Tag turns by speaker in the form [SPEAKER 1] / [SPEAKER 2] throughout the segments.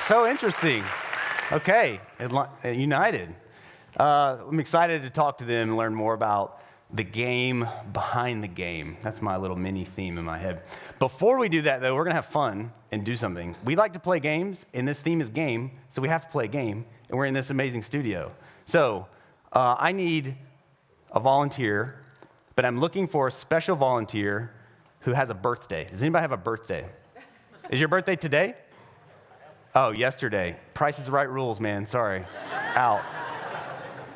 [SPEAKER 1] So interesting. Okay, United. I'm excited to talk to them and learn more about the game behind the game. That's my little mini theme in my head. Before we do that, though, we're going to have fun and do something. We like to play games, and this theme is game, so we have to play a game, and we're in this amazing studio. So I need a volunteer, but I'm looking for a special volunteer who has a birthday. Does anybody have a birthday? Is your birthday today? Oh, yesterday. Price is Right rules, man. Sorry. Out.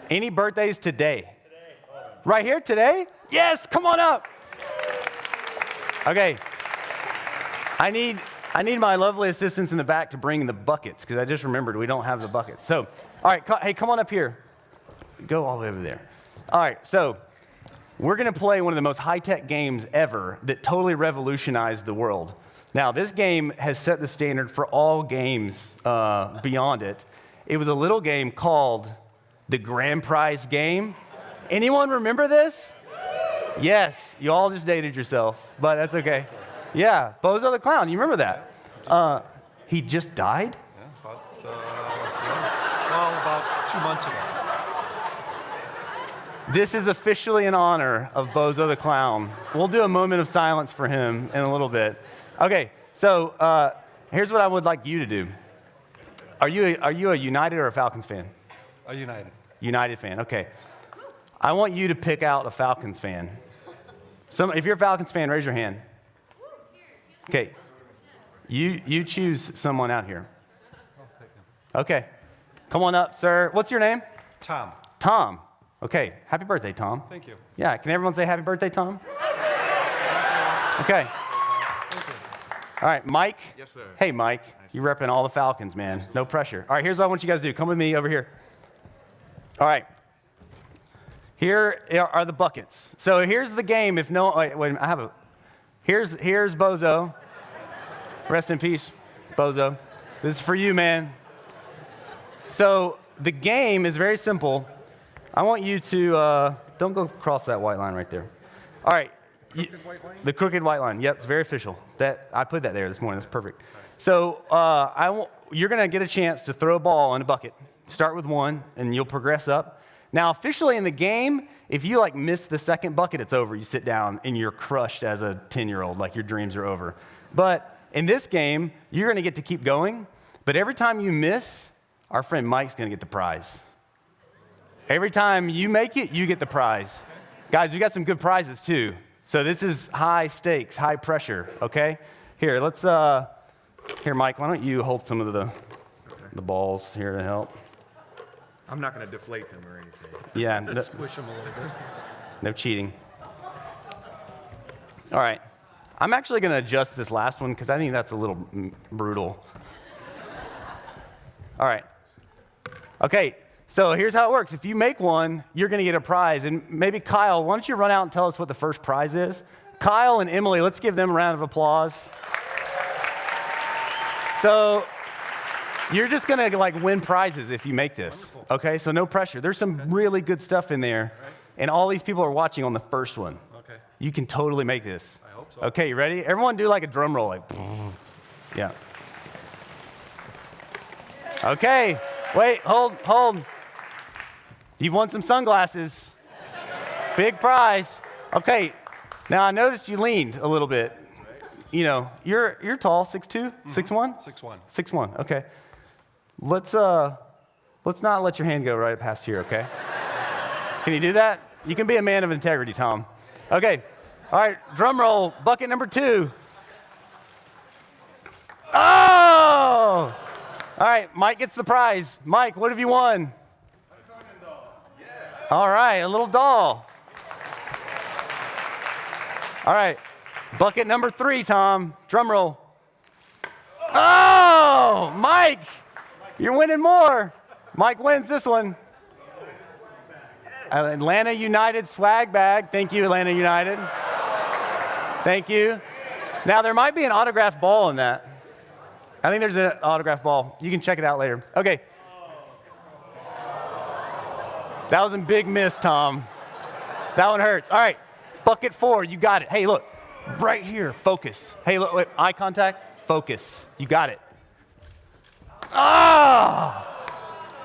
[SPEAKER 1] Any birthdays today? Right here today? Yes, come on up. Okay. I need my lovely assistants in the back to bring the buckets, because I just remembered we don't have the buckets. So, all right, hey, come on up here. Go all the way over there. All right, so we're going to play one of the most high-tech games ever that totally revolutionized the world. Now, this game has set the standard for all games beyond it. It was a little game called the Grand Prize Game. Anyone remember this? Yes, you all just dated yourself, but that's okay. Yeah, Bozo the Clown, you remember that? He just died?
[SPEAKER 2] Yeah, about 2 months ago.
[SPEAKER 1] This is officially in honor of Bozo the Clown. We'll do a moment of silence for him in a little bit. Okay, so here's what I would like you to do. Are you a United or a Falcons fan?
[SPEAKER 2] A United.
[SPEAKER 1] United fan, okay. I want you to pick out a Falcons fan. If you're a Falcons fan, raise your hand. Okay, you choose someone out here. Okay, come on up, sir. What's your name?
[SPEAKER 2] Tom.
[SPEAKER 1] Tom. Okay, happy birthday, Tom.
[SPEAKER 2] Thank you.
[SPEAKER 1] Yeah, can everyone say happy birthday, Tom? Okay.
[SPEAKER 2] Thank you.
[SPEAKER 1] All right, Mike.
[SPEAKER 2] Yes, sir.
[SPEAKER 1] Hey, Mike. You're repping all the Falcons, man. No pressure. All right, here's what I want you guys to do. Come with me over here. All right. Here are the buckets. So here's the game. If no, wait, I have a. Here's Bozo. Rest in peace, Bozo. This is for you, man. So the game is very simple. I want you to don't go across that white line right there. All right. The crooked white line. Yep, it's very official. I put that there this morning. That's perfect. So you're going to get a chance to throw a ball in a bucket. Start with one, and you'll progress up. Now, officially in the game, if you miss the second bucket, it's over. You sit down, and you're crushed as a 10-year-old, like your dreams are over. But in this game, you're going to get to keep going. But every time you miss, our friend Mike's going to get the prize. Every time you make it, you get the prize. Guys, we got some good prizes, too. So this is high stakes, high pressure, okay? Here, here, Mike, why don't you hold some of the balls here to help?
[SPEAKER 2] I'm not going to deflate them or anything.
[SPEAKER 1] Yeah.
[SPEAKER 2] Squish them a little bit.
[SPEAKER 1] No cheating. All right. I'm actually going to adjust this last one because I think that's a little brutal. All right. Okay, so here's how it works. If you make one, you're going to get a prize. And maybe Kyle, why don't you run out and tell us what the first prize is? Kyle and Emily, let's give them a round of applause. So you're just going to win prizes if you make this.
[SPEAKER 2] Wonderful.
[SPEAKER 1] Okay, so no pressure. There's some really good stuff in there.
[SPEAKER 2] Right.
[SPEAKER 1] And all these people are watching on the first one.
[SPEAKER 2] Okay.
[SPEAKER 1] You can totally make this.
[SPEAKER 2] I hope so.
[SPEAKER 1] Okay, you ready? Everyone do a drum roll. Yeah. Okay. Wait, hold. You've won some sunglasses. Big prize. Okay. Now I noticed you leaned a little bit. You know, you're tall, 6'2", 6'1"?
[SPEAKER 2] 6'1".
[SPEAKER 1] 6'1", okay. Let's not let your hand go right past here, okay? Can you do that? You can be a man of integrity, Tom. Okay. All right, drum roll, bucket number 2. Oh! All right, Mike gets the prize. Mike, what have you won? All right, a little doll. All right, bucket number 3, Tom. Drum roll. Oh, Mike, you're winning more. Mike wins this one. Atlanta United swag bag. Thank you, Atlanta United. Thank you. Now, there might be an autographed ball in that. I think there's an autographed ball. You can check it out later. Okay. That was a big miss, Tom. That one hurts. All right. Bucket 4, you got it. Hey, look. Right here. Focus. Hey, look. Wait, eye contact. Focus. You got it. Oh!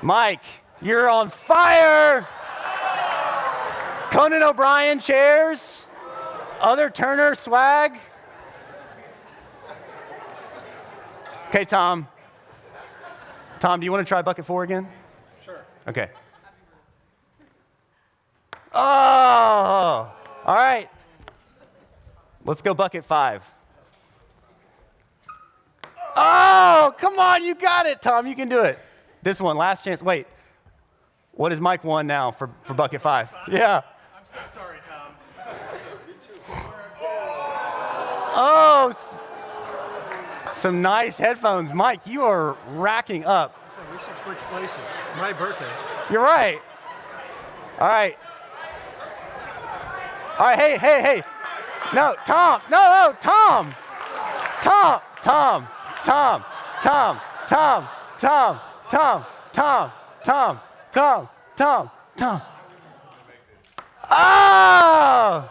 [SPEAKER 1] Mike, you're on fire! Conan O'Brien chairs. Other Turner swag. Okay, Tom. Tom, do you want to try bucket 4 again?
[SPEAKER 2] Sure.
[SPEAKER 1] Okay. Oh! All right. Let's go bucket 5. Oh, come on, you got it, Tom. You can do it. This one, last chance. Wait. What is Mike 1 now for bucket 5? Yeah.
[SPEAKER 3] I'm so sorry, Tom.
[SPEAKER 1] Oh, some nice headphones. Mike, you are racking up.
[SPEAKER 2] So we should switch places. It's my birthday.
[SPEAKER 1] You're right. All right. All right, hey. No, Tom. No, Tom. Tom. Oh!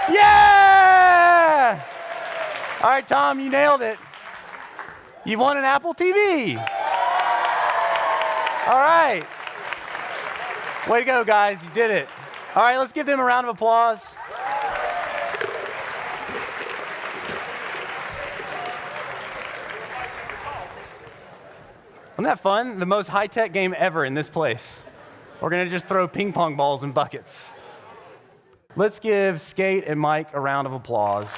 [SPEAKER 1] Yeah! All right, Tom, you nailed it. You won an Apple TV. All right. Way to go, guys. You did it. All right, let's give them a round of applause. Wasn't that fun? The most high-tech game ever in this place. We're going to just throw ping pong balls in buckets. Let's give Skate and Mike a round of applause.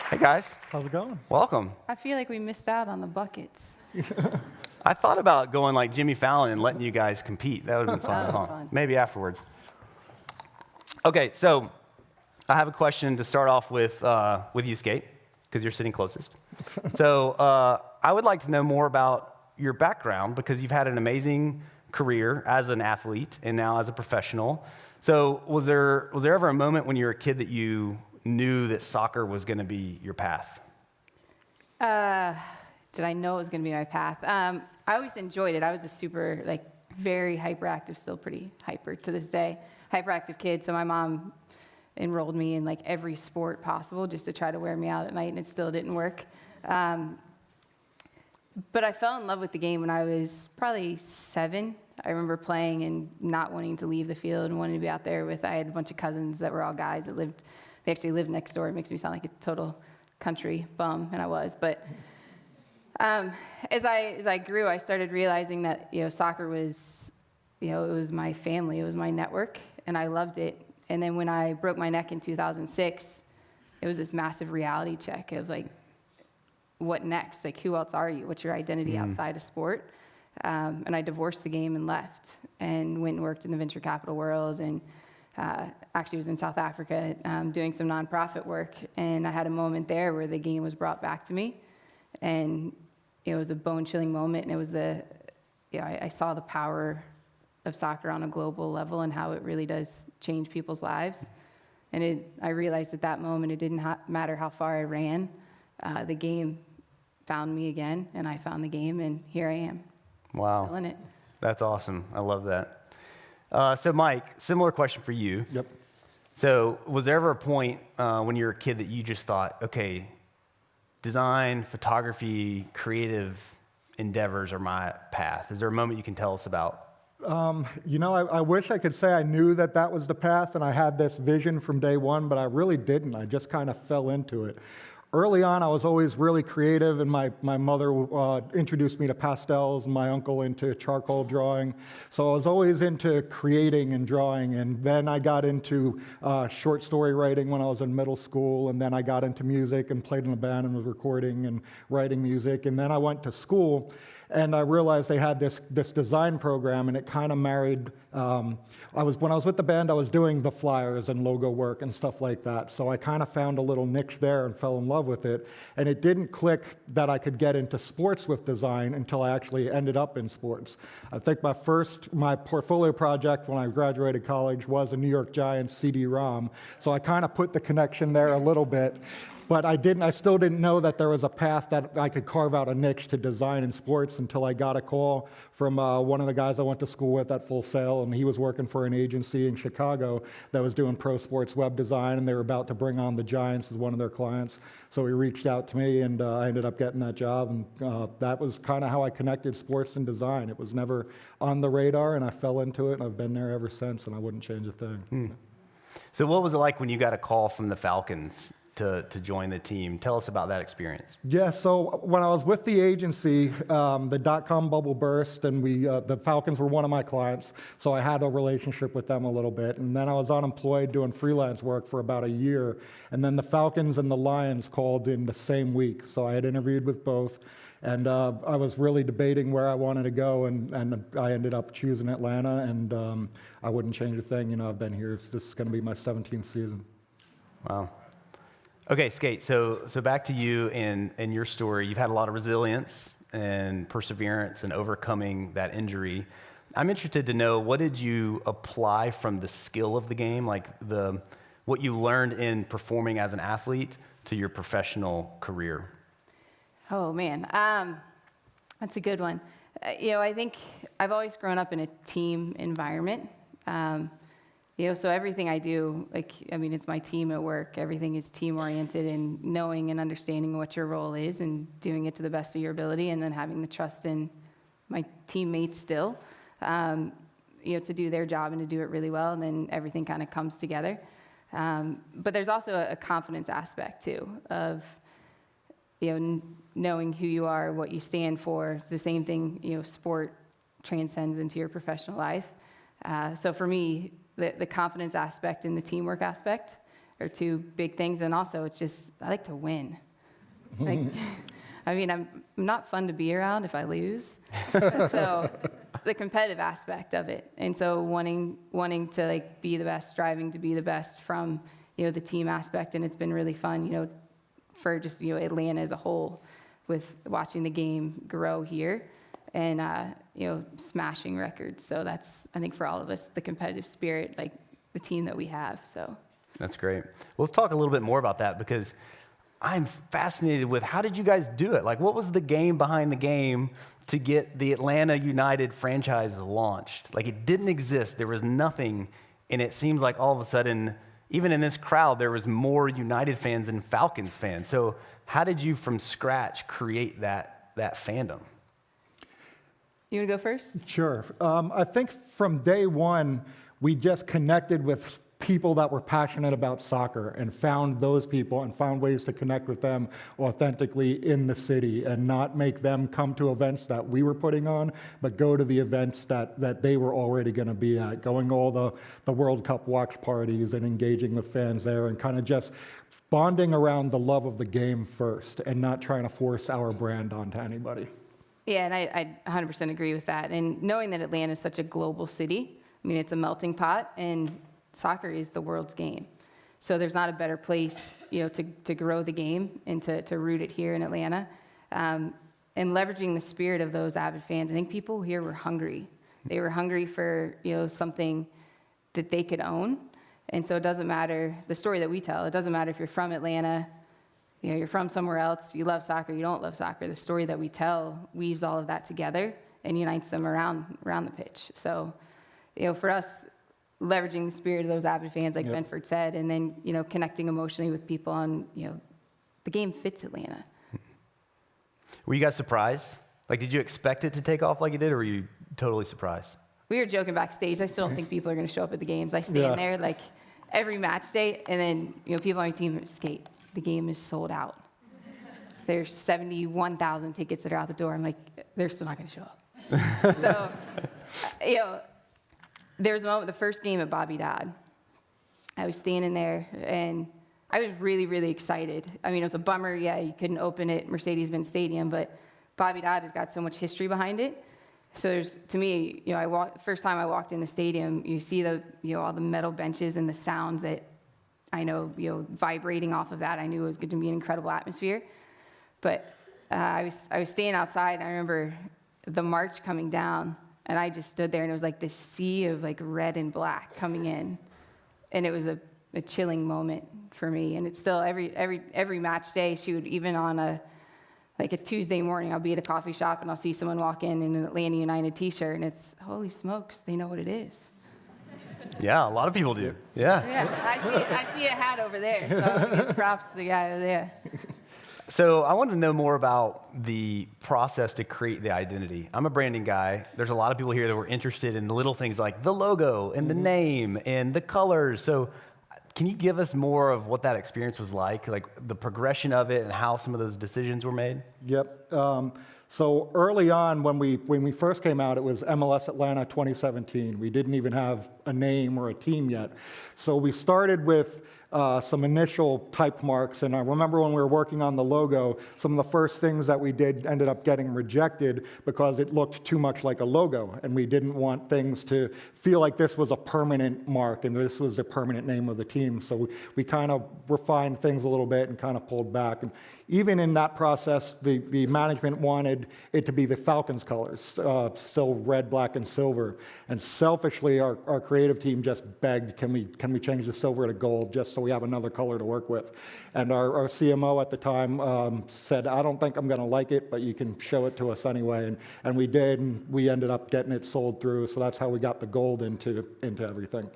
[SPEAKER 1] Hey, guys.
[SPEAKER 4] How's it going?
[SPEAKER 1] Welcome.
[SPEAKER 5] I feel like we missed out on the buckets.
[SPEAKER 1] I thought about going like Jimmy Fallon and letting you guys compete. That would have been fun,
[SPEAKER 5] That
[SPEAKER 1] huh?
[SPEAKER 5] would've been fun.
[SPEAKER 1] Maybe afterwards. Okay, so I have a question to start off with you, Skate, because you're sitting closest. So I would like to know more about your background because you've had an amazing career as an athlete and now as a professional. So was there ever a moment when you were a kid that you knew that soccer was going to be your path?
[SPEAKER 5] Did I know it was going to be my path? I always enjoyed it. I was a super, very hyperactive, still pretty hyper to this day, hyperactive kid. So my mom enrolled me in every sport possible just to try to wear me out at night, and it still didn't work. But I fell in love with the game when I was probably 7. I remember playing and not wanting to leave the field and wanting to be out there I had a bunch of cousins that were all guys that they actually lived next door. It makes me sound like a total country bum, and I was. But as I grew, I started realizing that soccer was, it was my family, it was my network, and I loved it. And then when I broke my neck in 2006, it was this massive reality check of what next? Who else are you? What's your identity outside of sport? And I divorced the game and left, and went and worked in the venture capital world, and actually was in South Africa doing some nonprofit work. And I had a moment there where the game was brought back to me, and it was a bone-chilling moment. And it was I saw the power of soccer on a global level and how it really does change people's lives. And I realized at that moment it didn't matter how far I ran. The game found me again, and I found the game, and here I am.
[SPEAKER 1] Wow.
[SPEAKER 5] Still in it.
[SPEAKER 1] That's awesome. I love that. So, Mike, similar question for you.
[SPEAKER 4] Yep.
[SPEAKER 1] So, was there ever a point when you were a kid that you just thought, okay, design, photography, creative endeavors are my path? Is there a moment you can tell us about?
[SPEAKER 4] I wish I could say I knew that was the path and I had this vision from day one, but I really didn't. I just kind of fell into it. Early on, I was always really creative, and my mother introduced me to pastels, and my uncle into charcoal drawing. So I was always into creating and drawing, and then I got into short story writing when I was in middle school, and then I got into music and played in a band and was recording and writing music, and then I went to school, and I realized they had this design program, and it kind of married. When I was with the band, I was doing the flyers and logo work and stuff like that. So I kind of found a little niche there and fell in love with it. And it didn't click that I could get into sports with design until I actually ended up in sports. I think my portfolio project when I graduated college was a New York Giants CD-ROM. So I kind of put the connection there a little bit. But I still didn't know that there was a path that I could carve out a niche to design in sports until I got a call from one of the guys I went to school with at Full Sail, and he was working for an agency in Chicago that was doing pro sports web design, and they were about to bring on the Giants as one of their clients. So he reached out to me, and I ended up getting that job, and that was kind of how I connected sports and design. It was never on the radar, and I fell into it, and I've been there ever since, and I wouldn't change a thing.
[SPEAKER 1] So what was it like when you got a call from the Falcons to join the team? Tell us about that experience.
[SPEAKER 4] Yeah, so when I was with the agency, the dot-com bubble burst, and the Falcons were one of my clients, so I had a relationship with them a little bit. And then I was unemployed doing freelance work for about a year, and then the Falcons and the Lions called in the same week. So I had interviewed with both, and I was really debating where I wanted to go, and I ended up choosing Atlanta, and I wouldn't change a thing. I've been here. This is going to be my 17th season.
[SPEAKER 1] Wow. Okay, Skate, so back to you and your story. You've had a lot of resilience and perseverance and overcoming that injury. I'm interested to know, what did you apply from the skill of the game, like what you learned in performing as an athlete, to your professional career?
[SPEAKER 5] Oh, man. That's a good one. I think I've always grown up in a team environment. So everything I do, it's my team at work. Everything is team-oriented, and knowing and understanding what your role is and doing it to the best of your ability, and then having the trust in my teammates still, to do their job and to do it really well, and then everything kind of comes together. But there's also a confidence aspect, too, of knowing who you are, what you stand for. It's the same thing, sport transcends into your professional life. So for me, the confidence aspect and the teamwork aspect are two big things. And also, it's just, I like to win. I'm not fun to be around if I lose. So the competitive aspect of it. And so wanting to be the best, striving to be the best from, the team aspect. And it's been really fun, for just, Atlanta as a whole, with watching the game grow here and, smashing records. So that's, I think, for all of us, the competitive spirit, the team that we have. So
[SPEAKER 1] that's great. Well, let's talk a little bit more about that, because I'm fascinated with, how did you guys do it? What was the game behind the game to get the Atlanta United franchise launched? It didn't exist. There was nothing. And it seems like all of a sudden, even in this crowd, there was more United fans than Falcons fans. So how did you, from scratch, create that fandom?
[SPEAKER 5] You want to go first?
[SPEAKER 4] Sure. I think from day one, we just connected with people that were passionate about soccer, and found those people and found ways to connect with them authentically in the city, and not make them come to events that we were putting on, but go to the events that they were already going to be at, going to all the World Cup watch parties and engaging with fans there, and kind of just bonding around the love of the game first, and not trying to force our brand onto anybody.
[SPEAKER 5] Yeah, and I 100% agree with that. And knowing that Atlanta is such a global city, it's a melting pot, and soccer is the world's game. So there's not a better place, to grow the game and to root it here in Atlanta. And leveraging the spirit of those avid fans. I think people here were hungry. They were hungry for, something that they could own. And so it doesn't matter, the story that we tell, it doesn't matter if you're from Atlanta, you're from somewhere else, you love soccer, you don't love soccer. The story that we tell weaves all of that together and unites them around the pitch. So, for us, leveraging the spirit of those avid fans, like
[SPEAKER 4] Yep.
[SPEAKER 5] Benford said, and then, connecting emotionally with people on, the game fits Atlanta.
[SPEAKER 1] Were you guys surprised? Did you expect it to take off like it did, or were you totally surprised?
[SPEAKER 5] We were joking backstage. I still don't think people are going to show up at the games. I stand there every match day, and then people on my team skate. The game is sold out. There's 71,000 tickets that are out the door. I'm like, they're still not going to show up. So, there was a moment, the first game at Bobby Dodd. I was standing there, and I was really, really excited. It was a bummer. Yeah, you couldn't open it, Mercedes-Benz Stadium, but Bobby Dodd has got so much history behind it. So there's, to me, first time I walked in the stadium, you see all the metal benches and the sounds that I know, vibrating off of that. I knew it was going to be an incredible atmosphere. But I was staying outside, and I remember the march coming down, and I just stood there, and it was this sea of red and black coming in. And it was a chilling moment for me. And it's still every match day, shoot, even on a Tuesday morning, I'll be at a coffee shop and I'll see someone walk in an Atlanta United t-shirt, and it's, holy smokes, they know what it is.
[SPEAKER 1] Yeah, a lot of people do. Yeah.
[SPEAKER 5] Yeah, I see a hat over there, so I'm gonna give props to the guy over there.
[SPEAKER 1] So I want to know more about the process to create the identity. I'm a branding guy. There's a lot of people here that were interested in the little things like the logo and the name and the colors. So can you give us more of what that experience was like the progression of it and how some of those decisions were made?
[SPEAKER 4] Yep. So early on, when we first came out, it was MLS Atlanta 2017. We didn't even have a name or a team yet. So we started with some initial type marks, and I remember when we were working on the logo, some of the first things that we did ended up getting rejected because it looked too much like a logo, and we didn't want things to feel like this was a permanent mark and this was the permanent name of the team. So we kind of refined things a little bit and kind of pulled back. And even in that process, the management wanted it to be the Falcons colors, still red, black, and silver. And selfishly, our creative team just begged, can we change the silver to gold just so we have another color to work with? And our CMO at the time said, I don't think I'm going to like it, but you can show it to us anyway. And we did, and we ended up getting it sold through. So that's how we got the gold into everything.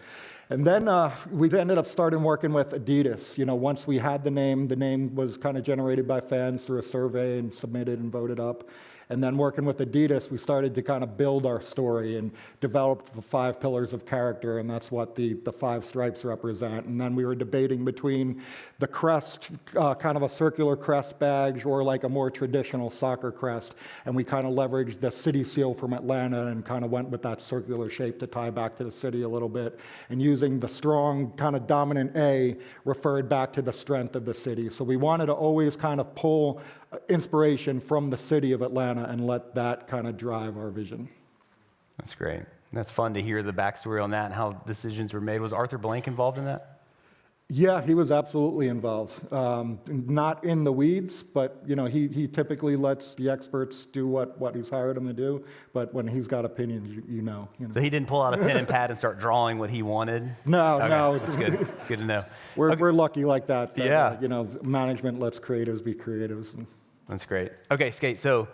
[SPEAKER 4] And then we ended up starting working with Adidas. Once we had the name was kind of generated by fans through a survey and submitted and voted up. And then working with Adidas, we started to kind of build our story and develop the 5 pillars of character, and that's what the 5 stripes represent. And then we were debating between the crest, kind of a circular crest badge, or like a more traditional soccer crest. And we kind of leveraged the city seal from Atlanta and kind of went with that circular shape to tie back to the city a little bit. And using the strong, kind of dominant A referred back to the strength of the city. So we wanted to always kind of pull inspiration from the city of Atlanta and let that kind of drive our vision.
[SPEAKER 1] That's great. That's fun to hear the backstory on that and how decisions were made. Was Arthur Blank involved in that?
[SPEAKER 4] Yeah, he was absolutely involved. Not in the weeds, but he typically lets the experts do what he's hired them to do. But when he's got opinions, you know.
[SPEAKER 1] So he didn't pull out a pen and pad and start drawing what he wanted?
[SPEAKER 4] No,
[SPEAKER 1] okay,
[SPEAKER 4] no.
[SPEAKER 1] That's good. Good to know.
[SPEAKER 4] We're lucky like that.
[SPEAKER 1] Yeah.
[SPEAKER 4] Management lets creatives be creatives.
[SPEAKER 1] That's great. Okay, Skate. So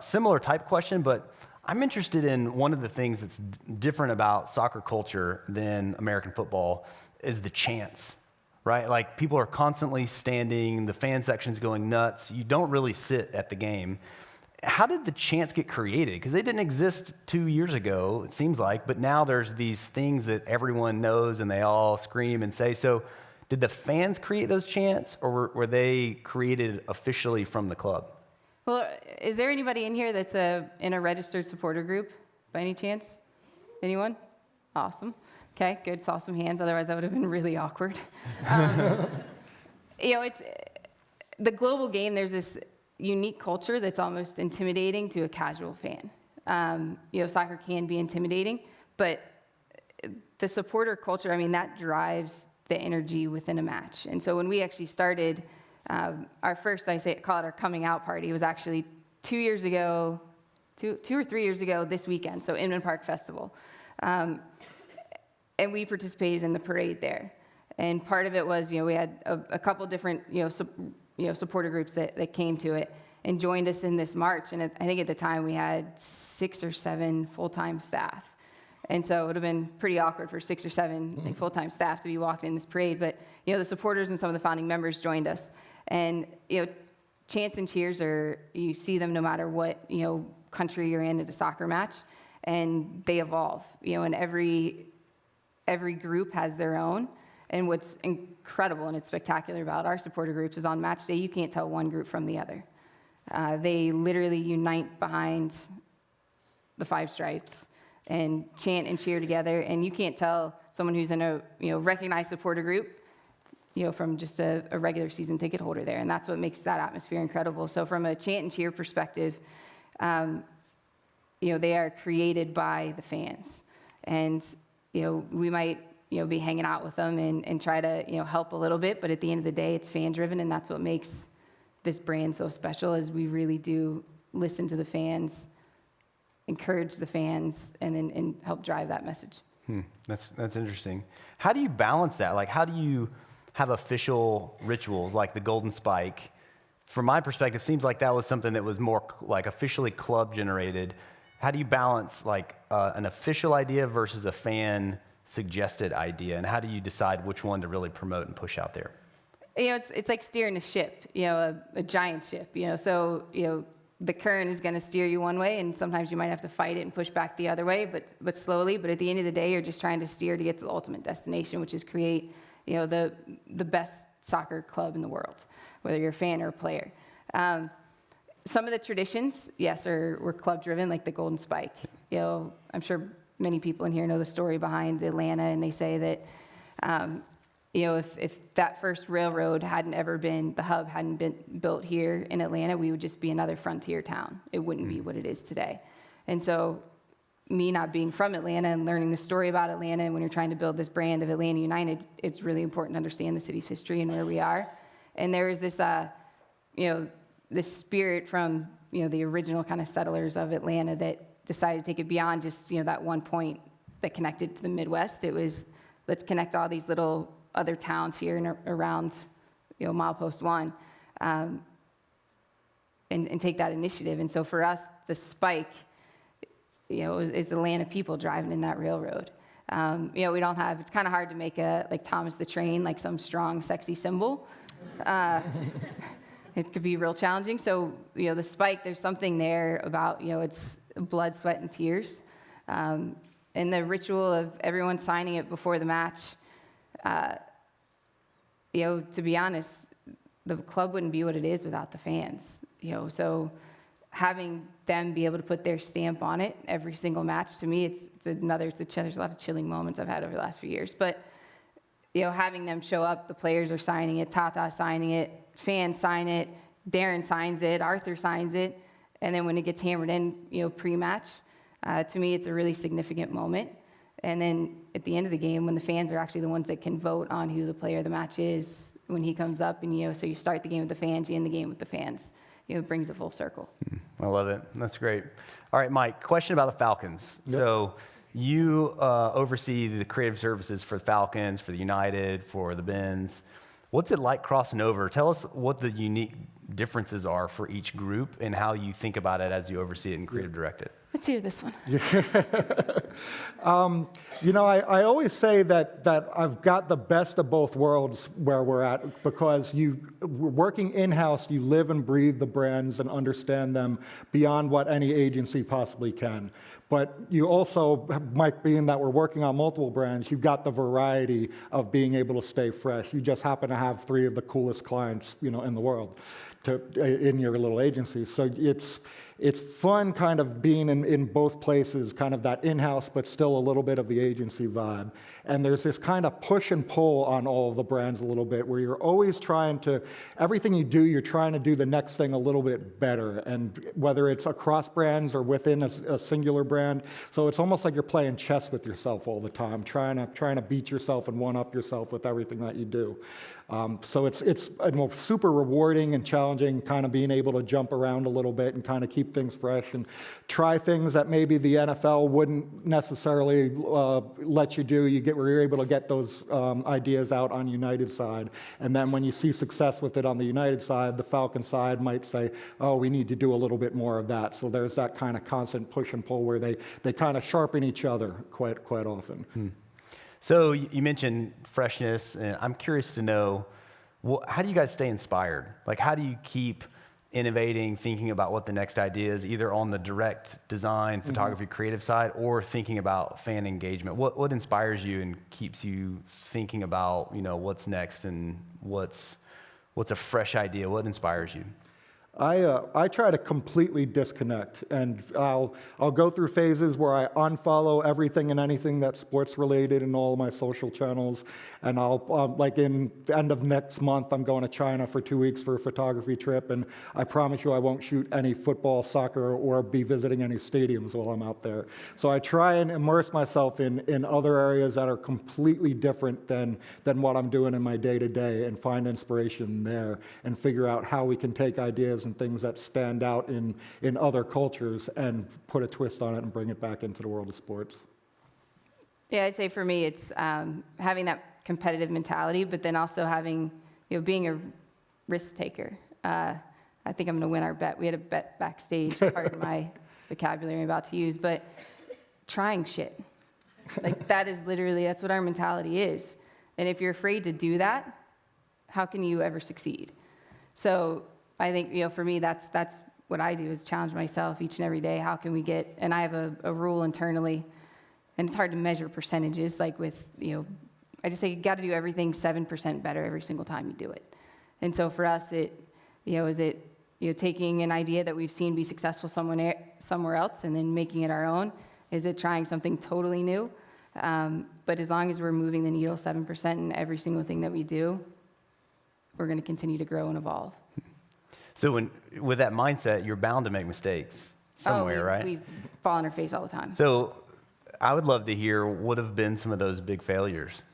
[SPEAKER 1] similar type question, but I'm interested in one of the things that's different about soccer culture than American football is the chants, right? Like people are constantly standing, the fan section's going nuts. You don't really sit at the game. How did the chants get created? Because they didn't exist 2 years ago, it seems like, but now there's these things that everyone knows and they all scream and say. So did the fans create those chants, or were they created officially from the club?
[SPEAKER 5] Well, is there anybody in here that's in a registered supporter group by any chance? Anyone? Awesome. Okay, good. Saw some hands. Otherwise, that would have been really awkward. It's the global game. There's this unique culture that's almost intimidating to a casual fan. Soccer can be intimidating, but the supporter culture, that drives the energy within a match. And so when we actually started, our first, call it our coming out party, was actually 2 years ago, two or 3 years ago this weekend, so Inman Park Festival. And we participated in the parade there. And part of it was, we had a couple different, supporter groups that came to it and joined us in this march. And I think at the time we had 6 or 7 full-time staff. And so it would have been pretty awkward for 6 or 7 full-time staff to be walking in this parade. But, the supporters and some of the founding members joined us. And, chants and cheers you see them no matter what, country you're in at a soccer match. And they evolve, and every group has their own. And what's incredible and it's spectacular about our supporter groups is on match day, you can't tell one group from the other. They literally unite behind the 5 stripes and chant and cheer together. And you can't tell someone who's in a recognized supporter group, from just a regular season ticket holder there. And that's what makes that atmosphere incredible. So from a chant and cheer perspective, they are created by the fans. And we might, be hanging out with them and try to, help a little bit, but at the end of the day, it's fan-driven, and that's what makes this brand so special, is we really do listen to the fans, encourage the fans, and help drive that message.
[SPEAKER 1] That's interesting. How do you balance that? Like, how do you have official rituals like the golden spike. From my perspective, seems like that was something that was more like officially club generated. How do you balance like an official idea versus a fan suggested idea, and how do you decide which one to really promote and push out there?
[SPEAKER 5] It's like steering a ship, a giant ship, so, the current is going to steer you one way, and sometimes you might have to fight it and push back the other way, but slowly. But at the end of the day, you're just trying to steer to get to the ultimate destination, which is create, the best soccer club in the world, whether you're a fan or a player. Some of the traditions, yes, were club-driven, like the Golden Spike. I'm sure many people in here know the story behind Atlanta, and they say that, if that first railroad the hub hadn't been built here in Atlanta, we would just be another frontier town. It wouldn't be what it is today. And so, me not being from Atlanta and learning the story about Atlanta, and when you're trying to build this brand of Atlanta United, it's really important to understand the city's history and where we are. And there is this, this spirit from, the original kind of settlers of Atlanta that decided to take it beyond just, that one point that connected to the Midwest. It was, let's connect all these little other towns here and around, milepost 1, and take that initiative. And so for us, the spike, is the Atlanta people driving in that railroad. We don't have, it's kind of hard to make like Thomas the Train, like some strong, sexy symbol. It could be real challenging. So, the spike, there's something there about, it's blood, sweat, and tears. And the ritual of everyone signing it before the match, to be honest, the club wouldn't be what it is without the fans. So having them be able to put their stamp on it every single match, to me, there's a lot of chilling moments I've had over the last few years. But, having them show up, the players are signing it, Tata signing it, fans sign it, Darren signs it, Arthur signs it, and then when it gets hammered in, pre-match, to me, it's a really significant moment. And then at the end of the game, when the fans are actually the ones that can vote on who the player of the match is, when he comes up, and so you start the game with the fans, you end the game with the fans. It brings it full circle.
[SPEAKER 1] I love it. That's great. All right, Mike, question about the Falcons. Yep. So you oversee the creative services for the Falcons, for the United, for the Bens. What's it like crossing over? Tell us what the unique differences are for each group and how you think about it as you oversee it and creative direct it.
[SPEAKER 5] Let's hear this one.
[SPEAKER 4] I always say that I've got the best of both worlds where we're at, because working in-house, you live and breathe the brands and understand them beyond what any agency possibly can. But you also, Mike, being that we're working on multiple brands, you've got the variety of being able to stay fresh. You just happen to have 3 of the coolest clients, in the world in your little agency. So it's fun kind of being in both places, kind of that in-house, but still a little bit of the agency vibe. And there's this kind of push and pull on all of the brands a little bit, where you're always everything you do, you're trying to do the next thing a little bit better. And whether it's across brands or within a singular brand. So it's almost like you're playing chess with yourself all the time, trying to beat yourself and one-up yourself with everything that you do. So it's super rewarding and challenging, kind of being able to jump around a little bit and kind of keep things fresh and try things that maybe the NFL wouldn't necessarily let you do. Where you're able to get those ideas out on United side, and then when you see success with it on the United side, the Falcon side might say, "Oh, we need to do a little bit more of that." So there's that kind of constant push and pull where they kind of sharpen each other quite often.
[SPEAKER 1] So you mentioned freshness, and I'm curious to know, how do you guys stay inspired? Like, how do you keep innovating, thinking about what the next idea is, either on the direct design, photography, creative side, or thinking about fan engagement? What inspires you and keeps you thinking about, what's next and what's a fresh idea? What inspires you?
[SPEAKER 4] I try to completely disconnect, and I'll go through phases where I unfollow everything and anything that's sports related in all of my social channels, and I'll like in the end of next month, I'm going to China for 2 weeks for a photography trip, and I promise you I won't shoot any football, soccer, or be visiting any stadiums while I'm out there. So I try and immerse myself in other areas that are completely different than what I'm doing in my day-to-day, and find inspiration there and figure out how we can take ideas and things that stand out in other cultures and put a twist on it and bring it back into the world of sports.
[SPEAKER 5] Yeah, I'd say for me, it's having that competitive mentality, but then also having, being a risk taker. I think I'm going to win our bet. We had a bet backstage, pardon my vocabulary I'm about to use, but trying shit. Like that's what our mentality is. And if you're afraid to do that, how can you ever succeed? So I think, for me, that's what I do is challenge myself each and every day. How can we get, and I have a rule internally, and it's hard to measure percentages, like with, I just say you got to do everything 7% better every single time you do it. And so for us, taking an idea that we've seen be successful somewhere else and then making it our own? Is it trying something totally new? But as long as we're moving the needle 7% in every single thing that we do, we're going to continue to grow and evolve.
[SPEAKER 1] So with that mindset, you're bound to make mistakes somewhere, right?
[SPEAKER 5] We fall on our face all the time.
[SPEAKER 1] So I would love to hear what have been some of those big failures.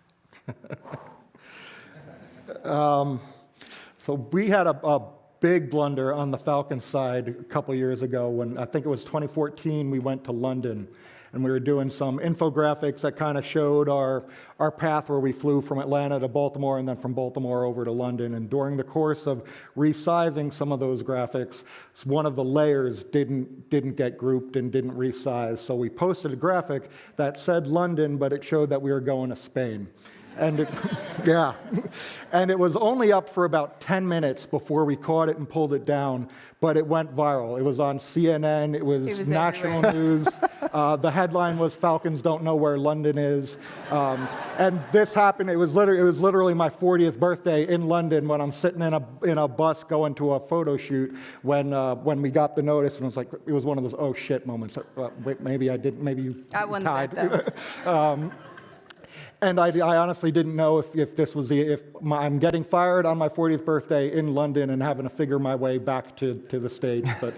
[SPEAKER 4] So we had a big blunder on the Falcons side a couple years ago when I think it was 2014, we went to London and we were doing some infographics that kind of showed our path where we flew from Atlanta to Baltimore and then from Baltimore over to London. And during the course of resizing some of those graphics, one of the layers didn't get grouped and didn't resize. So we posted a graphic that said London, but it showed that we were going to Spain. And yeah, and it was only up for about 10 minutes before we caught it and pulled it down, but it went viral. It was on CNN, it was national news. The headline was "Falcons don't know where London is," and this happened. It was literally my 40th birthday in London when I'm sitting in a bus going to a photo shoot when we got the notice, and it was one of those oh shit moments. Wait, maybe you
[SPEAKER 5] I won
[SPEAKER 4] tied.
[SPEAKER 5] the bet, though.
[SPEAKER 4] And I honestly didn't know if this was I'm getting fired on my 40th birthday in London and having to figure my way back to the States. But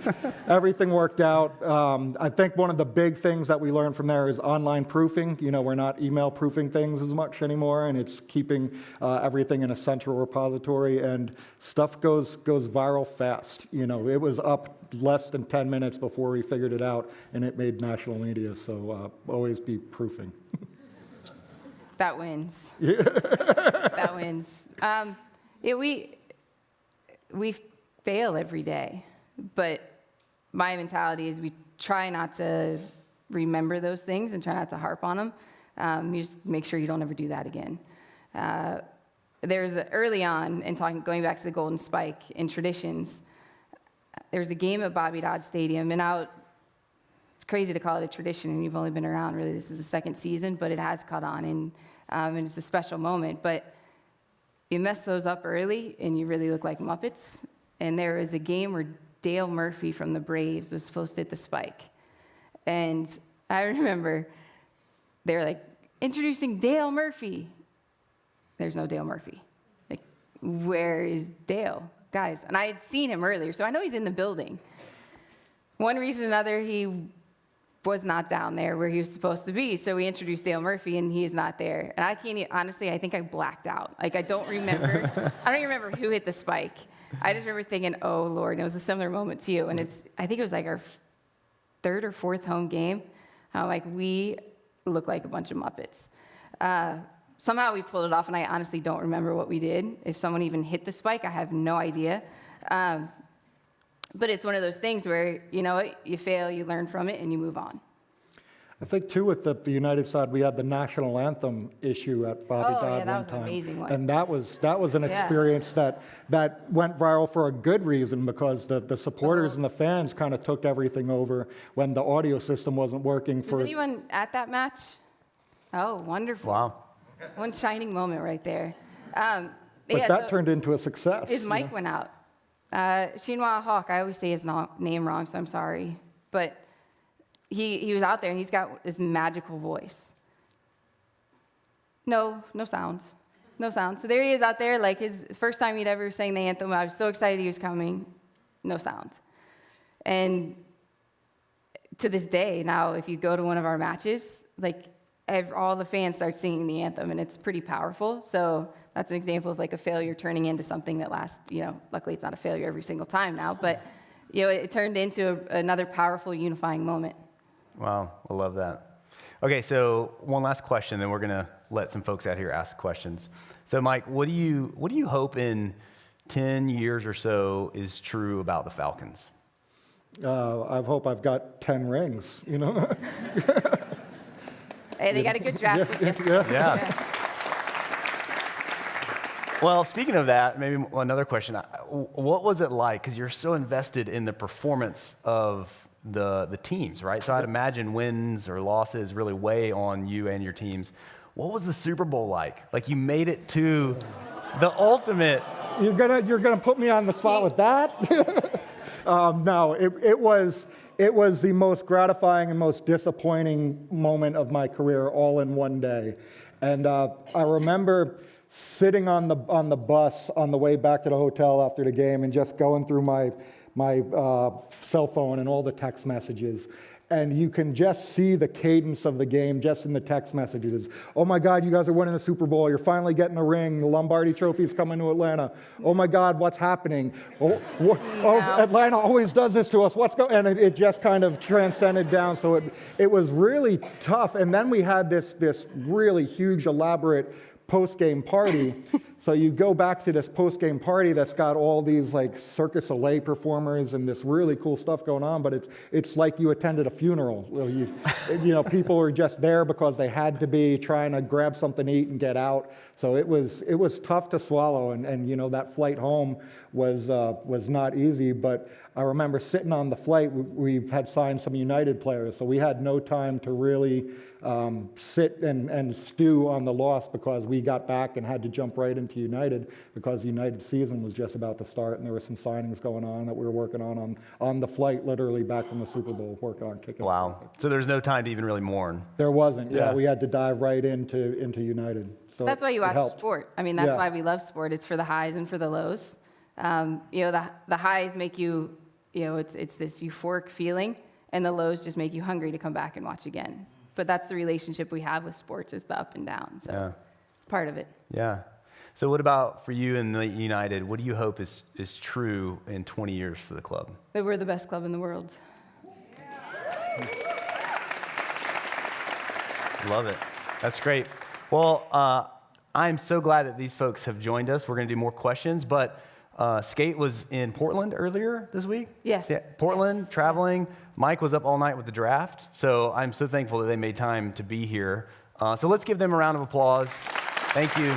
[SPEAKER 4] everything worked out. I think one of the big things that we learned from there is online proofing. We're not email proofing things as much anymore, and it's keeping everything in a central repository. And stuff goes viral fast. It was up less than 10 minutes before we figured it out, and it made national media. So always be proofing.
[SPEAKER 5] That wins. That wins. We fail every day, but my mentality is we try not to remember those things and try not to harp on them. You just make sure you don't ever do that again. There's early on, and going back to the Golden Spike in traditions, there was a game at Bobby Dodd Stadium, and it's crazy to call it a tradition, and you've only been around, really, this is the second season, but it has caught on, and it's a special moment. But you mess those up early, and you really look like Muppets. And there was a game where Dale Murphy from the Braves was supposed to hit the spike. And I remember they were like, introducing Dale Murphy. There's no Dale Murphy. Like, where is Dale? Guys, and I had seen him earlier, so I know he's in the building. One reason or another, he was not down there where he was supposed to be. So we introduced Dale Murphy, and he is not there. And I can't, honestly, I think I blacked out. Like, I don't remember who hit the spike. I just remember thinking, oh, Lord. And it was a similar moment to you. And I think it was like our third or fourth home game. We look like a bunch of Muppets. Somehow we pulled it off, and I honestly don't remember what we did. If someone even hit the spike, I have no idea. But it's one of those things where, you fail, you learn from it, and you move on.
[SPEAKER 4] I think, too, with the United side, we had the national anthem issue at Bobby Dodd one time.
[SPEAKER 5] Oh, yeah, that was an amazing one.
[SPEAKER 4] And that was an experience that went viral for a good reason, because the supporters and the fans kind of took everything over when the audio system wasn't working.
[SPEAKER 5] Was anyone at that match? Oh, wonderful.
[SPEAKER 1] Wow.
[SPEAKER 5] One shining moment right there.
[SPEAKER 4] But that turned into a success.
[SPEAKER 5] His mic went out. Shinhwa Hawk, I always say his name wrong, so I'm sorry. But he was out there, and he's got this magical voice. No sounds. No sounds. So there he is out there, like his first time he'd ever sang the anthem. I was so excited he was coming. No sound. And to this day, now, if you go to one of our matches, all the fans start singing the anthem, and it's pretty powerful. So that's an example of a failure turning into something that lasts, luckily it's not a failure every single time now, but, it turned into another powerful unifying moment.
[SPEAKER 1] Wow, I love that. Okay, so one last question, then we're gonna let some folks out here ask questions. So, Mike, what do you hope in 10 years or so is true about the Falcons?
[SPEAKER 4] I hope I've got 10 rings, you know?
[SPEAKER 5] Hey, they got a good draft pick yesterday.
[SPEAKER 1] Yeah. Well, speaking of that, maybe another question. What was it like? Because you're so invested in the performance of the teams, right? So I'd imagine wins or losses really weigh on you and your teams. What was the Super Bowl like? Like you made it to the ultimate.
[SPEAKER 4] You're gonna put me on the spot with that? No, it was the most gratifying and most disappointing moment of my career, all in one day. And I remember sitting on the bus on the way back to the hotel after the game and just going through my cell phone and all the text messages. And you can just see the cadence of the game just in the text messages. Oh my God, you guys are winning the Super Bowl. You're finally getting a ring. The Lombardi Trophy's coming to Atlanta. Oh my God, what's happening? Oh, Atlanta always does this to us. What's going? And it just kind of transcended down. So it was really tough. And then we had this really huge, elaborate post-game party. So you go back to this post-game party that's got all these like Circus Soleil performers and this really cool stuff going on, but it's like you attended a funeral. People were just there because they had to be, trying to grab something to eat and get out. So it was tough to swallow, and that flight home was not easy. But I remember sitting on the flight, we had signed some United players, so we had no time to really sit and stew on the loss because we got back and had to jump right into United because United's season was just about to start, and there were some signings going on that we were working on the flight, literally back from the Super Bowl, working on kicking.
[SPEAKER 1] Wow. So there's no time to even really mourn.
[SPEAKER 4] There wasn't.
[SPEAKER 1] Yeah.
[SPEAKER 4] Yeah, we had to dive right into United. So
[SPEAKER 5] That's why you watch
[SPEAKER 4] helped.
[SPEAKER 5] sport. I mean, that's
[SPEAKER 4] Yeah.
[SPEAKER 5] why we love sport. It's for the highs and for the lows. The highs make you, it's this euphoric feeling, and the lows just make you hungry to come back and watch again. But that's the relationship we have with sports, is the up and down. So it's part of it.
[SPEAKER 1] Yeah. So what about for you and the United? What do you hope is true in 20 years for the club?
[SPEAKER 5] That we're the best club in the world.
[SPEAKER 1] Love it. That's great. Well, I'm so glad that these folks have joined us. We're going to do more questions, but Skate was in Portland earlier this week.
[SPEAKER 5] Yes.
[SPEAKER 1] Yeah, Portland, traveling. Mike was up all night with the draft, so I'm so thankful that they made time to be here. So let's give them a round of applause. Thank you.